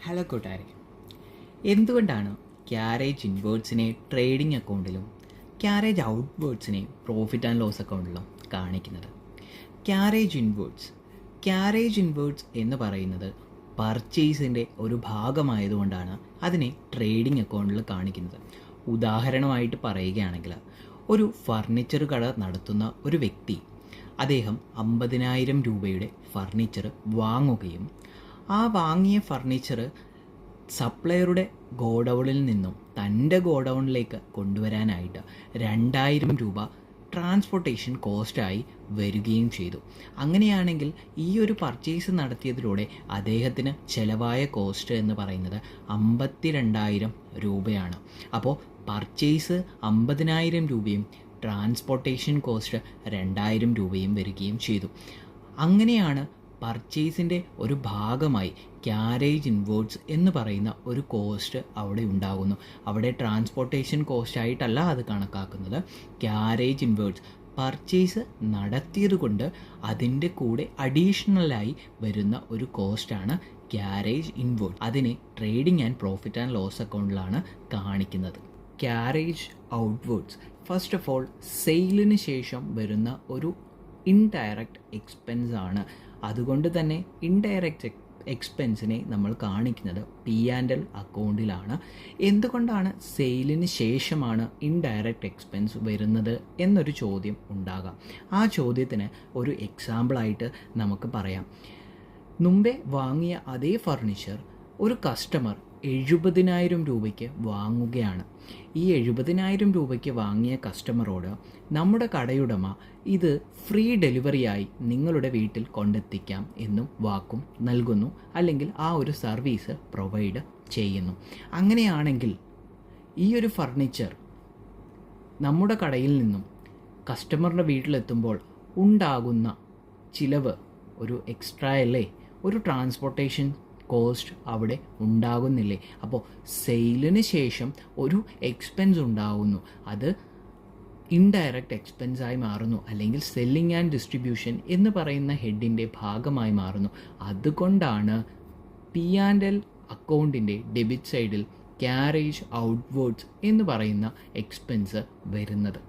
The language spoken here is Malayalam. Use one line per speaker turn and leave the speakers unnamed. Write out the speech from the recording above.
ഹലോ കൂട്ടുകാരെ, എന്തുകൊണ്ടാണ് ക്യാരേജ് ഇൻവേർഡ്സിനെ ട്രേഡിംഗ് അക്കൗണ്ടിലും ക്യാരേജ് ഔട്ട്വേർഡ്സിനെ പ്രോഫിറ്റ് ആൻഡ് ലോസ് അക്കൗണ്ടിലും കാണിക്കുന്നത്? ക്യാരേജ് ഇൻവേർഡ്സ് എന്ന് പറയുന്നത് പർച്ചേസിൻ്റെ ഒരു ഭാഗമായതുകൊണ്ടാണ് അതിനെ ട്രേഡിംഗ് അക്കൗണ്ടിൽ കാണിക്കുന്നത്. ഉദാഹരണമായിട്ട് പറയുകയാണെങ്കിൽ, ഒരു ഫർണിച്ചർ കട നടത്തുന്ന ഒരു വ്യക്തി അദ്ദേഹം 50,000 രൂപയുടെ ഫർണിച്ചർ വാങ്ങുകയും ആ വാങ്ങിയ ഫർണിച്ചർ സപ്ലയറുടെ ഗോഡൗണിൽ നിന്നും തൻ്റെ ഗോഡൗണിലേക്ക് കൊണ്ടുവരാനായിട്ട് 2,000 രൂപ ട്രാൻസ്പോർട്ടേഷൻ കോസ്റ്റായി വരികയും ചെയ്തു. അങ്ങനെയാണെങ്കിൽ ഈ ഒരു പർച്ചേസ് നടത്തിയതിലൂടെ അദ്ദേഹത്തിന് ചിലവായ കോസ്റ്റ് എന്ന് പറയുന്നത് 52,000 രൂപയാണ്. അപ്പോൾ പർച്ചേസ് 50,000 രൂപയും ട്രാൻസ്പോർട്ടേഷൻ കോസ്റ്റ് 2,000 രൂപയും വരികയും ചെയ്തു. അങ്ങനെയാണ് പർച്ചേസിൻ്റെ ഒരു ഭാഗമായി ക്യാരേജ് ഇൻവേർഡ്സ് എന്ന് പറയുന്ന ഒരു കോസ്റ്റ് അവിടെ ഉണ്ടാകുന്നു. അവിടെ ട്രാൻസ്പോർട്ടേഷൻ കോസ്റ്റ് ആയിട്ടല്ല അത് കണക്കാക്കുന്നത്. ക്യാരേജ് ഇൻവേർഡ്സ് പർച്ചേസ് നടത്തിയത് കൊണ്ട് അതിൻ്റെ കൂടെ അഡീഷണലായി വരുന്ന ഒരു കോസ്റ്റാണ് ക്യാരേജ് ഇൻവേർഡ്. അതിനെ trading and profit and loss അക്കൗണ്ടിലാണ് കാണിക്കുന്നത്. Carriage outwards first of all സെയിലിന് ശേഷം വരുന്ന ഒരു ഇൻഡയറക്റ്റ് എക്സ്പെൻസ് ആണ്. അതുകൊണ്ട് തന്നെ ഇൻഡയറക്റ്റ് എക്സ്പെൻസിനെ നമ്മൾ കാണിക്കുന്നത് P&L അക്കൗണ്ടിലാണ്. എന്തുകൊണ്ടാണ് സെയിലിന് ശേഷമാണ് ഇൻഡയറക്റ്റ് എക്സ്പെൻസ് വരുന്നത് എന്നൊരു ചോദ്യം ഉണ്ടാകാം. ആ ചോദ്യത്തിന് ഒരു എക്സാമ്പിളായിട്ട് നമുക്ക് പറയാം. മുമ്പേ വാങ്ങിയ അതേ ഫർണിച്ചർ ഒരു കസ്റ്റമർ 70,000 രൂപയ്ക്ക് വാങ്ങുകയാണ്. ഈ 70,000 രൂപയ്ക്ക് വാങ്ങിയ കസ്റ്റമറോട് നമ്മുടെ കടയുടമ ഇത് ഫ്രീ ഡെലിവറിയായി നിങ്ങളുടെ വീട്ടിൽ കൊണ്ടെത്തിക്കാം എന്നും വാക്കും നൽകുന്നു, അല്ലെങ്കിൽ ആ ഒരു സർവീസ് പ്രൊവൈഡ് ചെയ്യുന്നു. അങ്ങനെയാണെങ്കിൽ ഈ ഒരു ഫർണിച്ചർ നമ്മുടെ കടയിൽ നിന്നും കസ്റ്റമറുടെ വീട്ടിലെത്തുമ്പോൾ ഉണ്ടാകുന്ന ചിലവ് ഒരു എക്സ്ട്രാ അല്ലേ, ഒരു ട്രാൻസ്പോർട്ടേഷൻ കോസ്റ്റ് അവിടെ ഉണ്ടാകുന്നില്ലേ? അപ്പോൾ സെയിലിന് ശേഷം ഒരു എക്സ്പെൻസ് ഉണ്ടാകുന്നു, അത് ഇൻഡയറക്റ്റ് എക്സ്പെൻസായി മാറുന്നു, അല്ലെങ്കിൽ സെല്ലിംഗ് ആൻഡ് ഡിസ്ട്രിബ്യൂഷൻ എന്ന് പറയുന്ന ഹെഡിൻ്റെ ഭാഗമായി മാറുന്നു. അതുകൊണ്ടാണ് P&L അക്കൗണ്ടിൻ്റെ ഡെബിറ്റ് സൈഡിൽ ക്യാരേജ് ഔട്ട്വേർഡ്സ് എന്ന് പറയുന്ന എക്സ്പെൻസ് വരുന്നത്.